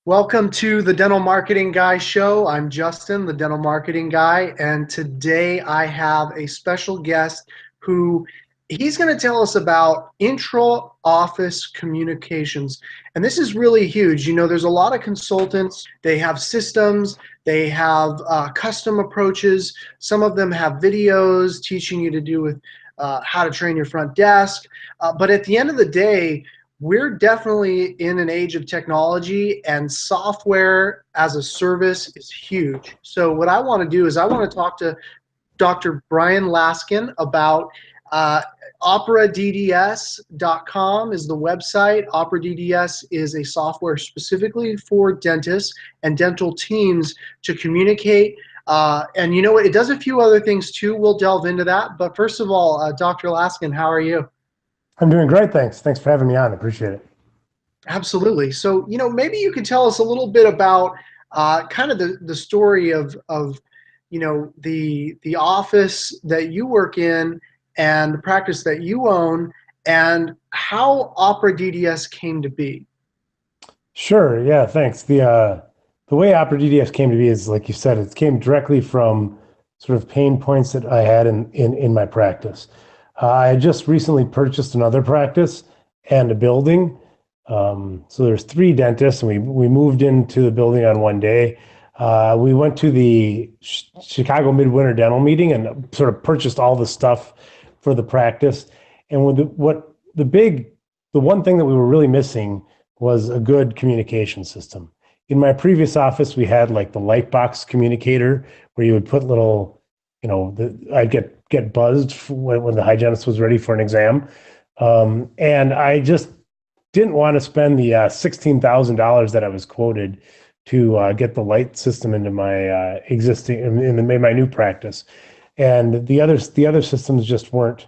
Welcome to the Dental Marketing Guy show. I'm Justin, the Dental Marketing Guy, and today I have a special guest who he's going to tell us about intra-office communications. And this is really huge. There's a lot of consultants, they have systems, they have custom approaches. Some of them have videos teaching you to do with how to train your front desk. But at the end of the day, we're definitely in an age of technology, and software as a service is huge. So what I want to do is I want to talk to Dr. Bryan Laskin about Opera DDS.com is the website. Opera DDS is a software specifically for dentists and dental teams to communicate. And you know what? It does a few other things too. We'll delve into that. But first of all, Dr. Laskin, how are you? I'm doing great, thanks. Thanks for having me on. Appreciate it. Absolutely. So, maybe you could tell us a little bit about kind of the story of the office that you work in and the practice that you own and how Opera DDS came to be. Sure. Yeah, thanks. The way Opera DDS came to be is, like you said, it came directly from sort of pain points that I had in my practice. I had just recently purchased another practice and a building. So there's three dentists, and we moved into the building on one day. We went to the Chicago Midwinter Dental Meeting and sort of purchased all the stuff for the practice. And with the one thing that we were really missing was a good communication system. In my previous office, we had like the Lightbox communicator where you would put little, I'd get buzzed when the hygienist was ready for an exam. And I just didn't want to spend the $16,000 that I was quoted to get the light system into my in my new practice, and the other systems just weren't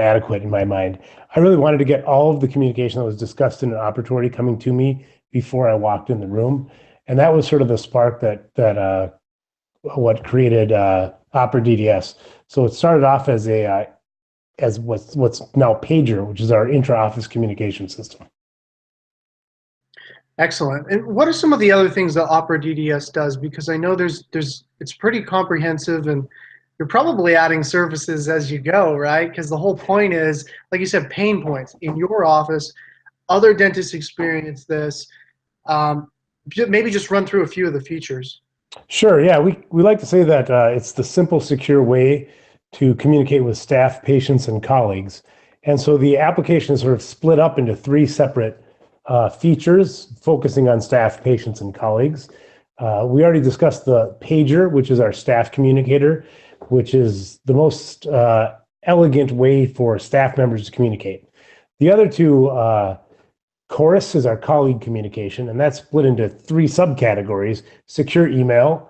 adequate in my mind. I really wanted to get all of the communication that was discussed in an opportunity coming to me before I walked in the room, and that was sort of the spark that what created Opera DDS. So it started off as what's now Pager, which is our intra-office communication system. Excellent. And what are some of the other things that Opera DDS does? Because I know it's pretty comprehensive, and you're probably adding services as you go, right? Because the whole point is, like you said, pain points in your office. Other dentists experience this. Maybe just run through a few of the features. Sure. Yeah, we like to say that it's the simple, secure way to communicate with staff, patients, and colleagues. And so the application is sort of split up into three separate features focusing on staff, patients, and colleagues. We already discussed the pager, which is our staff communicator, which is the most elegant way for staff members to communicate. The other two, Chorus is our colleague communication, and that's split into three subcategories: secure email,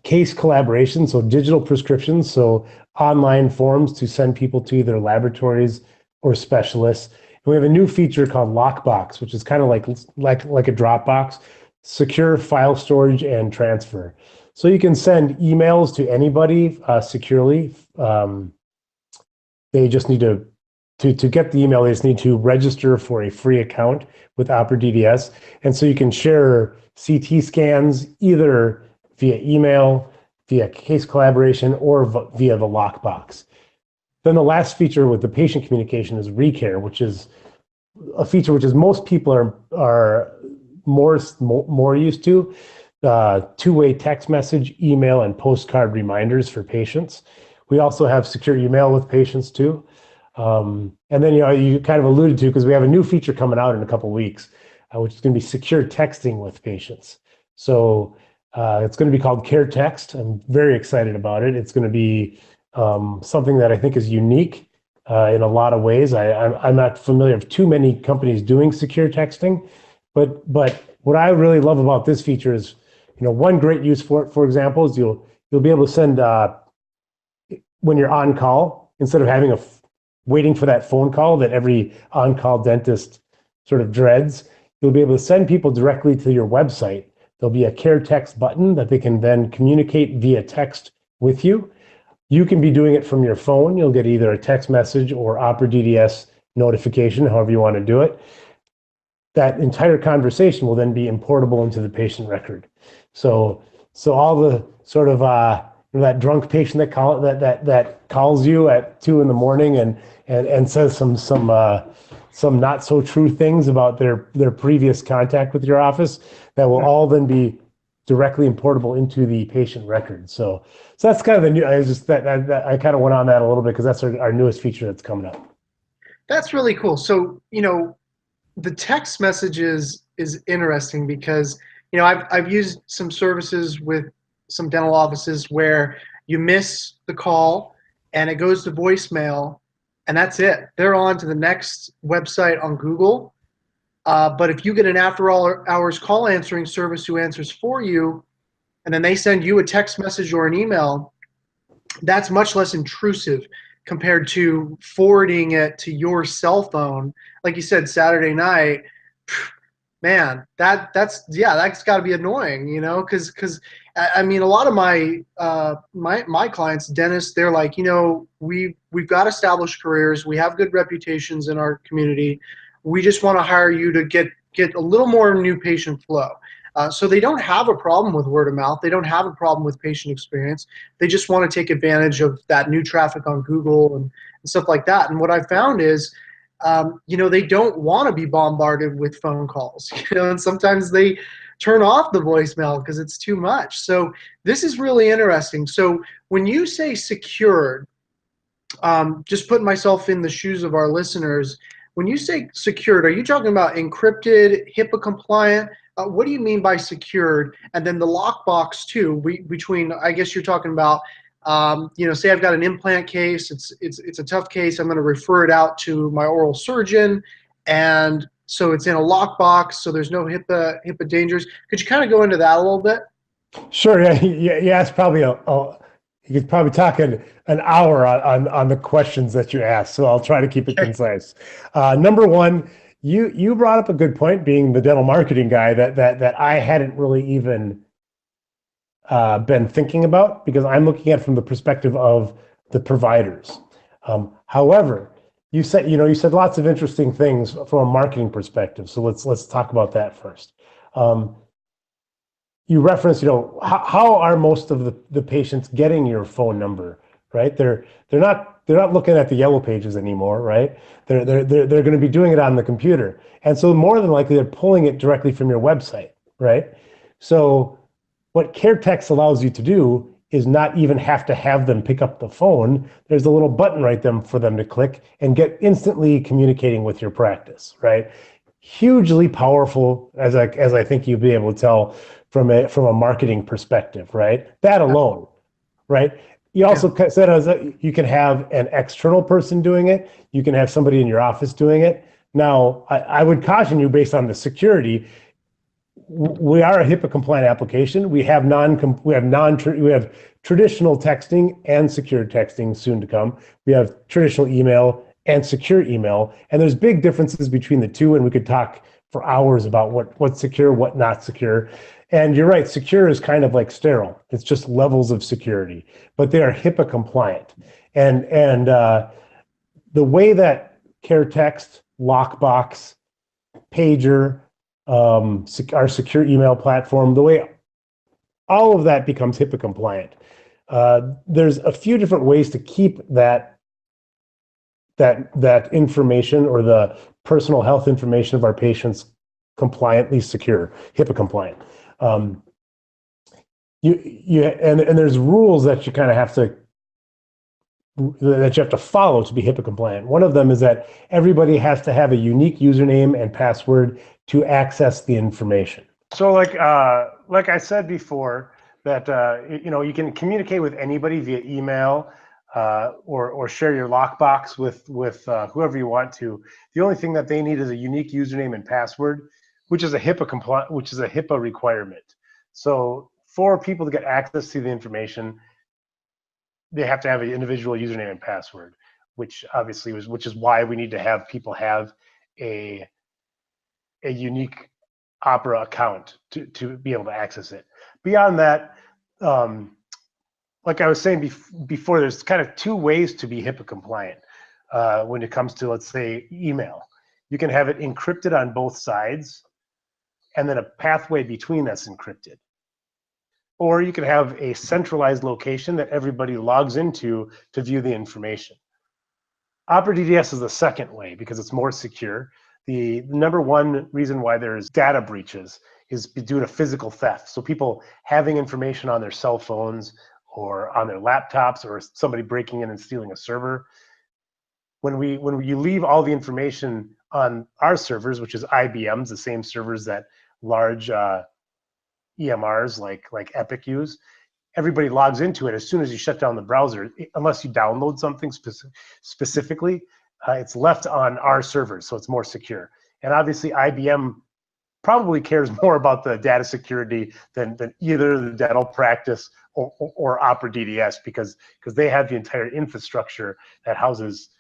case collaboration, so digital prescriptions, so online forms to send people to either laboratories or specialists. And we have a new feature called Lockbox, which is kind of like a Dropbox, secure file storage and transfer. So you can send emails to anybody securely. They just need to get the email, they just need to register for a free account with Opera DDS. And so you can share CT scans either via email, via case collaboration, or via the Lockbox. Then the last feature with the patient communication is Recare, which is a feature which is most people are more used to. Two-way text message, email, and postcard reminders for patients. We also have secure email with patients too. And then you kind of alluded to, because we have a new feature coming out in a couple of weeks, which is going to be secure texting with patients. So it's going to be called Care Text. I'm very excited about it. It's going to be something that I think is unique in a lot of ways. I'm not familiar with too many companies doing secure texting, but what I really love about this feature is, one great use for it, for example, is you'll be able to send when you're on call, instead of having waiting for that phone call that every on-call dentist sort of dreads, you'll be able to send people directly to your website. There'll be a Care Text button that they can then communicate via text with you. You can be doing it from your phone. You'll get either a text message or Opera DDS notification, however you want to do it. that entire conversation will then be importable into the patient record. So all the sort of that drunk patient that calls you at 2 a.m. and says some not so true things about their previous contact with your office, that will all then be directly importable into the patient record. So that's kind of the new. I just that I kind of went on that a little bit because that's our newest feature that's coming up. That's really cool. So, the text messages is interesting because, I've used some services with some dental offices where you miss the call and it goes to voicemail and that's it. They're on to the next website on Google. But if you get an after hours call answering service who answers for you, and then they send you a text message or an email, that's much less intrusive compared to forwarding it to your cell phone. Like you said, Saturday night, man, that's got to be annoying, because I mean, a lot of my clients, dentists, they're like, we've got established careers, we have good reputations in our community, we just want to hire you to get a little more new patient flow. So they don't have a problem with word of mouth. They don't have a problem with patient experience. They just want to take advantage of that new traffic on Google and stuff like that. And what I found is, they don't want to be bombarded with phone calls, and sometimes they turn off the voicemail because it's too much. So this is really interesting. So when you say secured, just putting myself in the shoes of our listeners, when you say secured, are you talking about encrypted, HIPAA compliant? What do you mean by secured? And then the lockbox too, between, I guess you're talking about, say I've got an implant case, it's a tough case, I'm going to refer it out to my oral surgeon, and so it's in a lockbox, so there's no HIPAA dangers. Could you kind of go into that a little bit? Sure. Yeah. It's probably you could probably talk an hour on the questions that you asked. So I'll try to keep it concise. Number one, you brought up a good point, being the dental marketing guy, that I hadn't really even been thinking about, because I'm looking at it from the perspective of the providers. However, you said lots of interesting things from a marketing perspective. So let's talk about that first. You referenced, how are most of the patients getting your phone number, right? They're not looking at the yellow pages anymore, right? They're going to be doing it on the computer, and so more than likely they're pulling it directly from your website, right? So what CareText allows you to do is not even have to have them pick up the phone. There's a little button right there for them to click and get instantly communicating with your practice, right? Hugely powerful, as I think you'll be able to tell from a marketing perspective, right? That alone, right? You also said you can have an external person doing it. You can have somebody in your office doing it. Now, I would caution you, based on the security, we are a HIPAA compliant application. We have traditional texting and secure texting soon to come. We have traditional email and secure email, and there's big differences between the two, and we could talk for hours about what's secure, what not secure. And you're right, secure is kind of like sterile. It's just levels of security, but they are HIPAA compliant. And the way that CareText, Lockbox, Pager, our secure email platform, the way all of that becomes HIPAA compliant. There's a few different ways to keep that information, or the personal health information of our patients, compliantly secure, HIPAA compliant. And there's rules that you kind of have to follow to be HIPAA compliant. One of them is that everybody has to have a unique username and password to access the information. So like I said before, that you can communicate with anybody via email, or share your lockbox with whoever you want to. The only thing that they need is a unique username and password, which is a HIPAA requirement. So for people to get access to the information, they have to have an individual username and password, which is why we need to have people have a unique Opera account to be able to access it. Beyond that, like I was saying before, there's kind of two ways to be HIPAA compliant when it comes to, let's say, email. you can have it encrypted on both sides and then a pathway between that's encrypted. Or you can have a centralized location that everybody logs into to view the information. Opera DDS is the second way because it's more secure. The number one reason why there's data breaches is due to physical theft. So people having information on their cell phones or on their laptops, or somebody breaking in and stealing a server. When you leave all the information on our servers, which is IBM's, the same servers that large EMRs like Epic use, everybody logs into it as soon as you shut down the browser, unless you download something specifically, it's left on our servers, so it's more secure. And obviously IBM probably cares more about the data security than either the dental practice or Opera DDS, because they have the entire infrastructure that houses,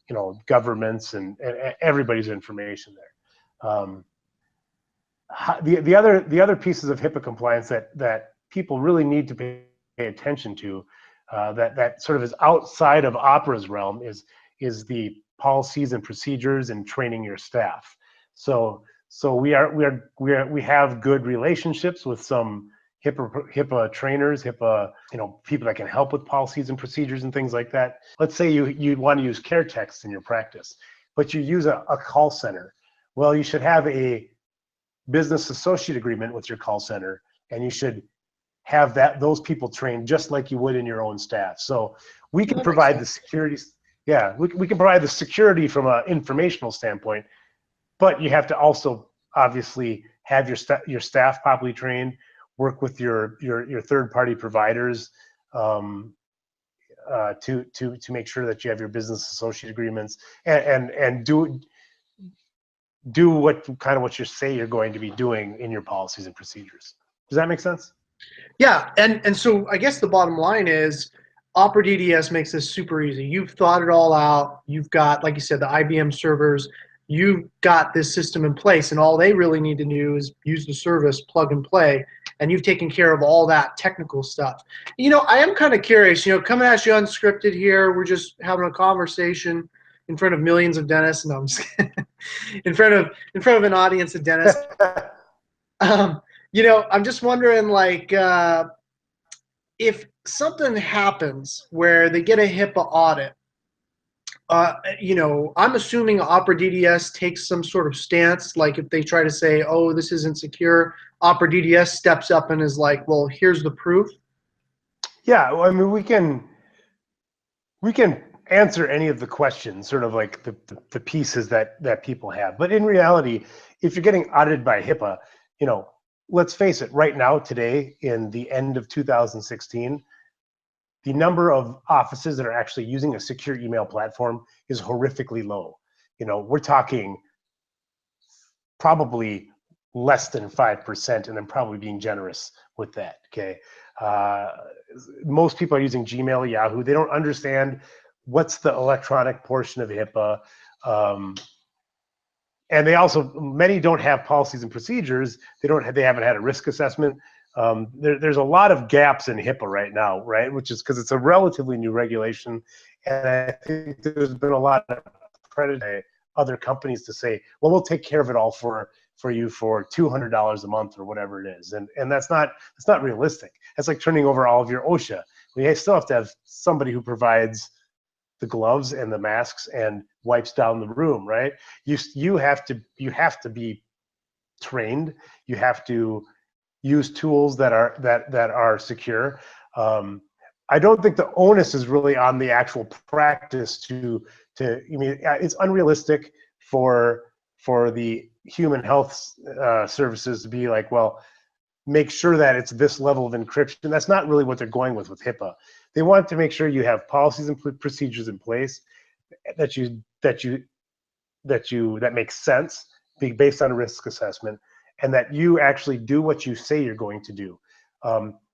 you know, governments and everybody's information there. The other pieces of HIPAA compliance that people really need to pay attention to, that sort of is outside of Opera's realm, is the policies and procedures and training your staff. So we have good relationships with some HIPAA trainers, HIPAA, you know, people that can help with policies and procedures and things like that. Let's say you want to use care text in your practice, but you use a call center. Well, you should have a business associate agreement with your call center, and you should have those people trained just like you would in your own staff. So we can provide the security. Yeah, we can provide the security from an informational standpoint, but you have to also obviously have your staff properly trained, work with your third-party providers to make sure that you have your business associate agreements, and do what you say you're going to be doing in your policies and procedures. Does that make sense? Yeah, and so I guess the bottom line is Opera DDS makes this super easy. You've thought it all out. You've got, like you said, the IBM servers. You've got this system in place, and all they really need to do is use the service, plug and play, and you've taken care of all that technical stuff. You know, I am kind of curious, you know, coming at you unscripted here. We're just having a conversation in front of millions of dentists. No, I'm just kidding. in front of an audience of dentists. You know, I'm just wondering, like, if something happens where they get a HIPAA audit, you know, I'm assuming Opera DDS takes some sort of stance. Like, if they try to say, "Oh, this isn't secure," Opera DDS steps up and is like, "Well, here's the proof." Yeah, well, I mean, we can answer any of the questions, sort of like the pieces that people have. But in reality, if you're getting audited by HIPAA, you know, let's face it, right now, today, in the end of 2016, the number of offices that are actually using a secure email platform is horrifically low. You know, we're talking probably less than 5%, and I'm probably being generous with that, okay? Most people are using Gmail, Yahoo. They don't understand what's the electronic portion of HIPAA. And they also, many don't have policies and procedures. They haven't had a risk assessment. There's a lot of gaps in HIPAA right now, right? Which is because it's a relatively new regulation. And I think there's been a lot of credit to other companies to say, well, we'll take care of it all for you for $200 a month or whatever it is. And that's not realistic. That's like turning over all of your OSHA. We still have to have somebody who provides the gloves and the masks and wipes down the room, right? You have to be trained. You have to use tools that are secure. I don't think the onus is really on the actual practice to. I mean, it's unrealistic for the human health services to be like, well, make sure that it's this level of encryption. That's not really what they're going with HIPAA. They want to make sure you have policies and procedures in place that make sense, based on a risk assessment, and that you actually do what you say you're going to do.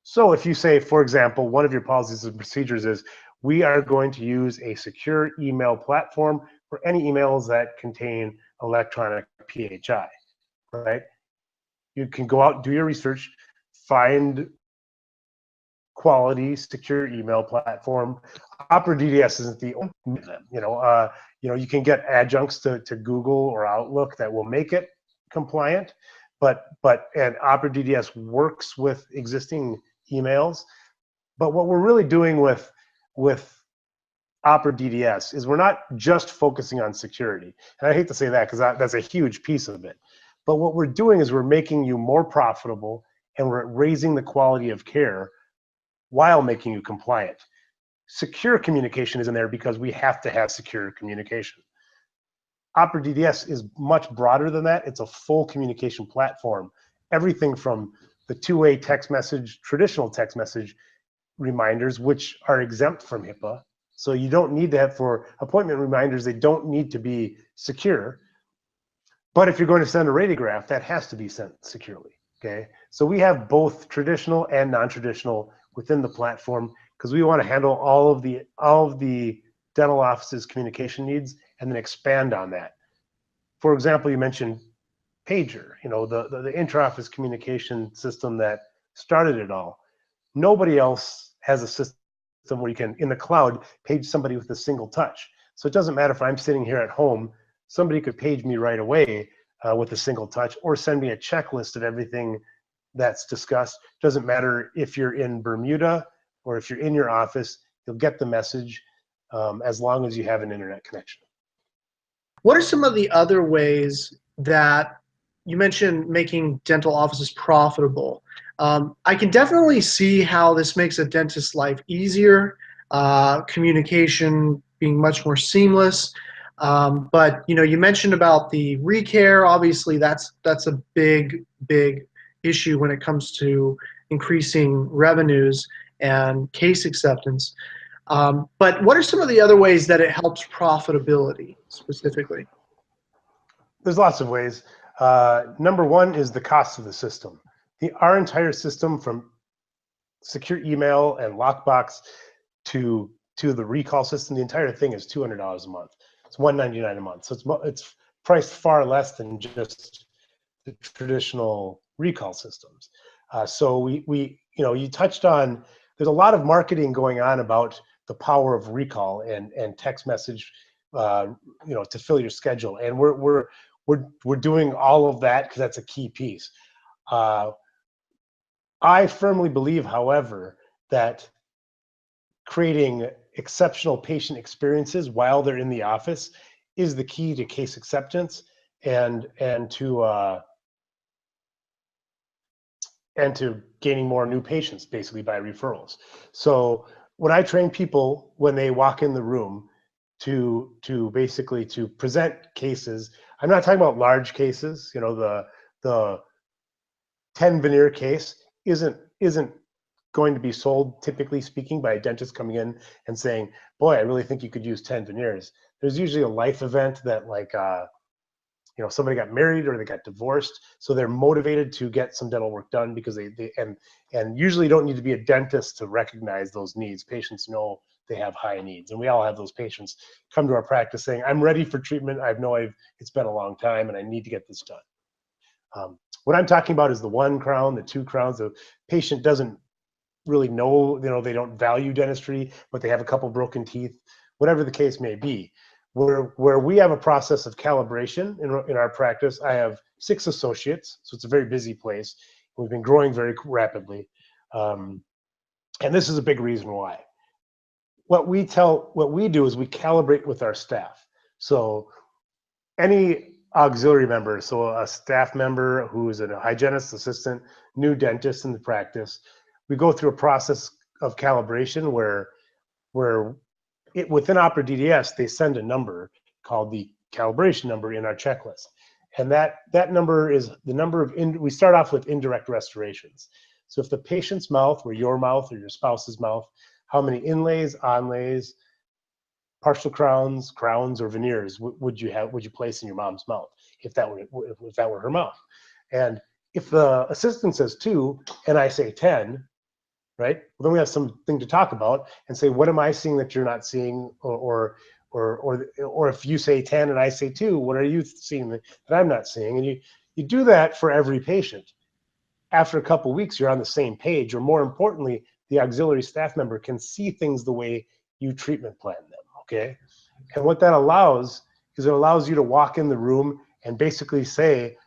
So if you say, for example, one of your policies and procedures is, we are going to use a secure email platform for any emails that contain electronic PHI, right? You can go out, do your research, find quality, secure email platform. Opera DDS isn't the only, you can get adjuncts to Google or Outlook that will make it compliant, and Opera DDS works with existing emails. But what we're really doing with Opera DDS is we're not just focusing on security. And I hate to say that because that's a huge piece of it. But what we're doing is we're making you more profitable, and we're raising the quality of care while making you compliant. Secure communication is in there because we have to have secure communication. Opera DDS is much broader than that. It's a full communication platform. Everything from the two-way text message, traditional text message reminders, which are exempt from HIPAA. So you don't need to have, for appointment reminders, they don't need to be secure. But if you're going to send a radiograph, that has to be sent securely, okay? So we have both traditional and non-traditional within the platform because we want to handle all of the dental office's communication needs and then expand on that. For example, you mentioned pager, the intra-office communication system that started it all. Nobody else has a system where you can, in the cloud, page somebody with a single touch. So it doesn't matter if I'm sitting here at home, somebody could page me right away with a single touch, or send me a checklist of everything that's discussed. Doesn't matter if you're in Bermuda or if you're in your office, you'll get the message as long as you have an internet connection. What are some of the other ways that you mentioned making dental offices profitable? I can definitely see how this makes a dentist's life easier, communication being much more seamless. But you mentioned about the recare. Obviously, that's a big issue when it comes to increasing revenues and case acceptance. But what are some of the other ways that it helps profitability specifically? There's lots of ways. Number one is the cost of the system. Our entire system, from secure email and lockbox to the recall system, the entire thing is $200 a month. It's $199 a month. So it's priced far less than just the traditional recall systems. So you touched on, there's a lot of marketing going on about the power of recall and text message, to fill your schedule. And we're doing all of that because that's a key piece. I firmly believe, however, that creating exceptional patient experiences while they're in the office is the key to case acceptance and to gaining more new patients, basically, by referrals. So when I train people when they walk in the room to basically to present cases, I'm not talking about large cases. The 10 veneer case isn't going to be sold, typically speaking, by a dentist coming in and saying, boy, I really think you could use 10 veneers. There's usually a life event that, like, somebody got married or they got divorced, so they're motivated to get some dental work done because and usually don't need to be a dentist to recognize those needs. Patients know they have high needs, and we all have those patients come to our practice saying, I'm ready for treatment. It's been a long time and I need to get this done. What I'm talking about is the 1 crown, the 2 crowns. The patient doesn't really know, they don't value dentistry, but they have a couple broken teeth, whatever the case may be. Where we have a process of calibration in our practice. I have 6 associates, so it's a very busy place. We've been growing very rapidly. And this is a big reason why. What we do is we calibrate with our staff. So any auxiliary member, so a staff member who is a hygienist, assistant, new dentist in the practice, we go through a process of calibration where within Opera DDS, they send a number called the calibration number in our checklist. And that number is the number of, we start off with indirect restorations. So if the patient's mouth, or your mouth, or your spouse's mouth, how many inlays, onlays, partial crowns, or veneers would you place in your mom's mouth if that were her mouth? And if the assistant says 2 and I say 10, right? Well, then we have something to talk about and say, what am I seeing that you're not seeing? Or if you say 10 and I say 2, what are you seeing that I'm not seeing? And you do that for every patient. After a couple of weeks, you're on the same page, or more importantly, the auxiliary staff member can see things the way you treatment plan them, okay? And what that allows is it allows you to walk in the room and basically say,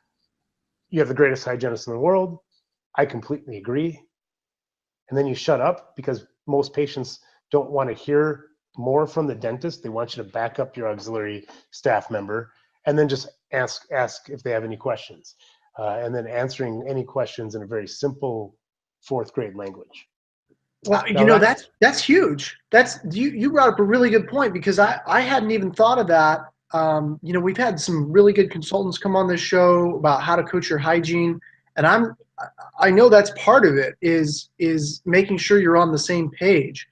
you have the greatest hygienist in the world. I completely agree. And then you shut up, because most patients don't want to hear more from the dentist. They want you to back up your auxiliary staff member and then just ask if they have any questions. And then answering any questions in a very simple fourth grade language. Well, Now that, that's huge. You brought up a really good point, because I hadn't even thought of that. We've had some really good consultants come on this show about how to coach your hygiene, and I know that's part of it is making sure you're on the same page.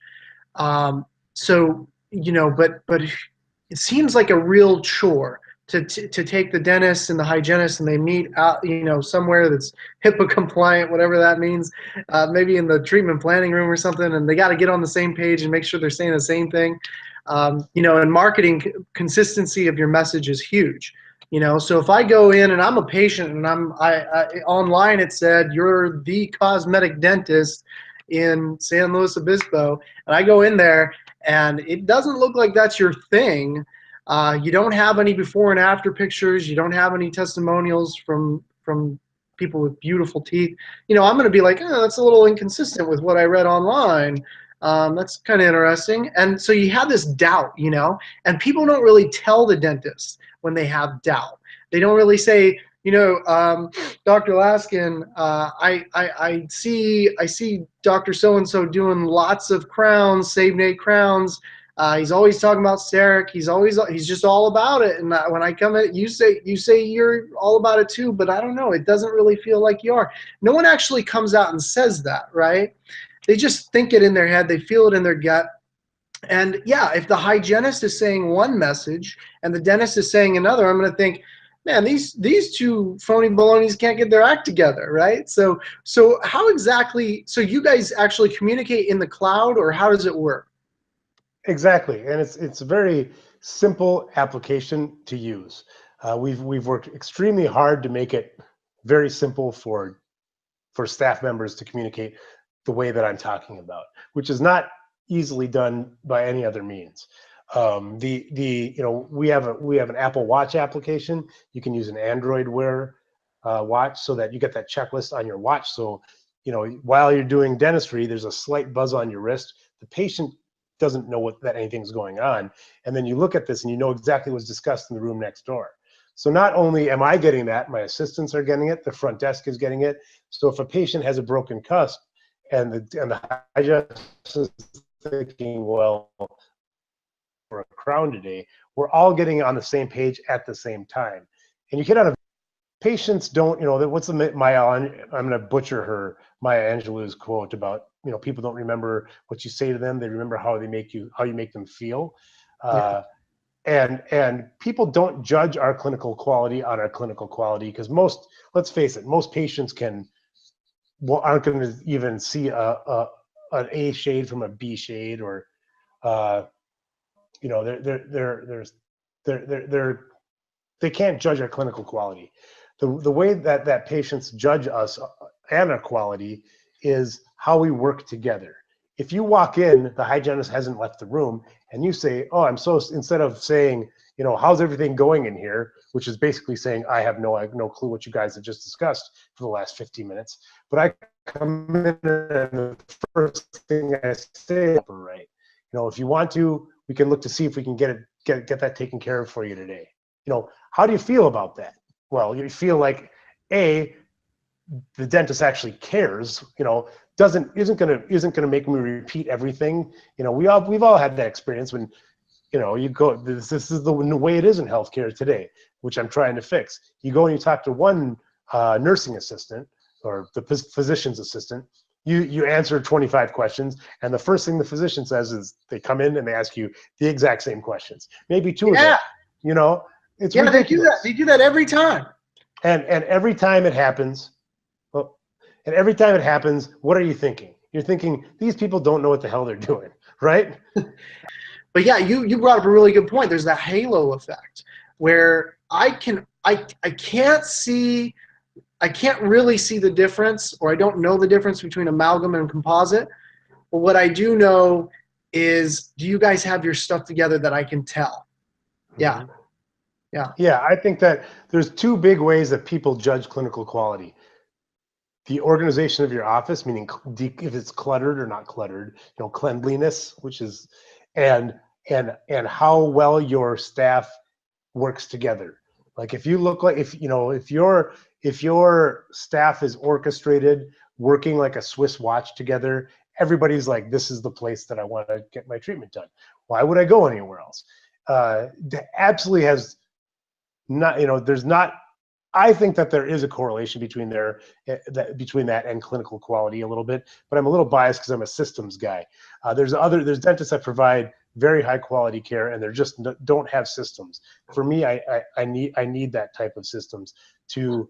So but it seems like a real chore to take the dentist and the hygienist, and they meet out, somewhere that's HIPAA compliant, whatever that means, maybe in the treatment planning room or something, and they got to get on the same page and make sure they're saying the same thing. In marketing, consistency of your message is huge. So if I go in and I'm a patient and online, it said you're the cosmetic dentist in San Luis Obispo, and I go in there and it doesn't look like that's your thing. You don't have any before and after pictures. You don't have any testimonials from people with beautiful teeth. I'm going to be like, oh, that's a little inconsistent with what I read online. That's kind of interesting. And so you have this doubt, and people don't really tell the dentist when they have doubt. They don't really say, Dr. Laskin, I see Dr. So-and-so doing lots of crowns, save Nate crowns. He's always talking about CEREC. He's just all about it. And when I come in, you say you're all about it too, but I don't know. It doesn't really feel like you are. No one actually comes out and says that, right? They just think it in their head. They feel it in their gut. And yeah, if the hygienist is saying one message and the dentist is saying another, I'm going to think, man, these two phony balonies can't get their act together, right? So how exactly? So you guys actually communicate in the cloud, or how does it work? exactly, and it's a very simple application to use. We've worked extremely hard to make it very simple for staff members to communicate the way that I'm talking about, which is not easily done by any other means. We have an Apple Watch application. You can use an Android Wear watch, so that you get that checklist on your watch. So while you're doing dentistry, there's a slight buzz on your wrist. The patient doesn't know that anything's going on, and then you look at this and you know exactly what's discussed in the room next door. So not only am I getting that, my assistants are getting it, the front desk is getting it. So if a patient has a broken cusp and the hygienist is thinking, well, for a crown today, we're all getting on the same page at the same time. And you get on a patients don't, what's I'm going to butcher her, Maya Angelou's quote about, people don't remember what you say to them. They remember how you make them feel. Yeah. And people don't judge our clinical quality on our clinical quality, because let's face it, most patients aren't going to even see an A shade from a B shade, or they can't judge our clinical quality. The way that patients judge us and our quality is how we work together. If you walk in, the hygienist hasn't left the room, and you say, oh, instead of saying, how's everything going in here, which is basically saying, I have no clue what you guys have just discussed for the last 15 minutes, but I come in and the first thing I say, right, if you want to, we can look to see if we can get that taken care of for you today. How do you feel about that? Well, you feel like, the dentist actually cares, isn't gonna make me repeat everything. We've all had that experience when, you go, this is the way it is in healthcare today, which I'm trying to fix. You go and you talk to one nursing assistant or the physician's assistant, you answer 25 questions, and the first thing the physician says is they come in and they ask you the exact same questions, maybe two of them. It's ridiculous. They do that every time. And every time it happens, what are you thinking? You're thinking, these people don't know what the hell they're doing, right? But yeah, you brought up a really good point. There's that halo effect where I can't really see the difference, or I don't know the difference between amalgam and composite. what I do know is, do you guys have your stuff together that I can tell? Yeah. Mhm. Yeah. Yeah, I think that there's two big ways that people judge clinical quality. The organization of your office, meaning if it's cluttered or not cluttered, cleanliness, which is, and and how well your staff works together. Like if you look like if your staff is orchestrated, working like a Swiss watch together, everybody's like, this is the place that I want to get my treatment done. Why would I go anywhere else? Absolutely has not, there's not. I think that there is a correlation between between that and clinical quality a little bit, but I'm a little biased because I'm a systems guy. There's dentists that provide very high quality care and they're just don't have systems. For me, I need that type of systems to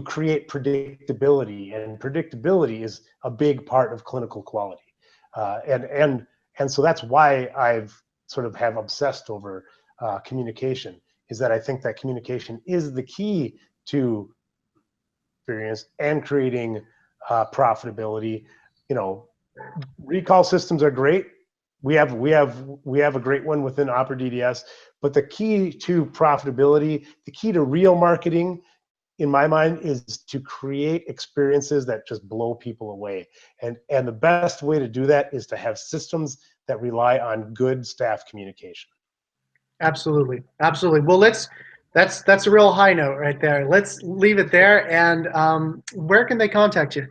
create predictability, and predictability is a big part of clinical quality. And so that's why I've sort of have obsessed over communication, is that I think that communication is the key to experience and creating profitability. Recall systems are great. We have a great one within Opera DDS, but the key to profitability, the key to real marketing, in my mind, is to create experiences that just blow people away. And the best way to do that is to have systems that rely on good staff communication. Absolutely. Absolutely. Well, that's a real high note right there. Let's leave it there. And where can they contact you?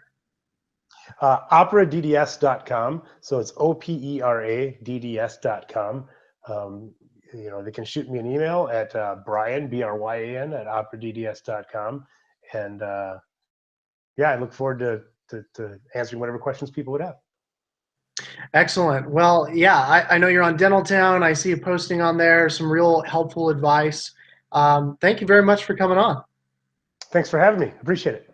OperaDDS.com. So it's OPERA DDS.com. They can shoot me an email at Bryan, BRYAN, at OperaDDS.com. And yeah, I look forward to answering whatever questions people would have. Excellent. Well, yeah, I know you're on Dental Town. I see you posting on there some real helpful advice. Thank you very much for coming on. Thanks for having me. Appreciate it.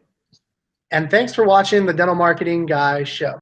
And thanks for watching the Dental Marketing Guy Show.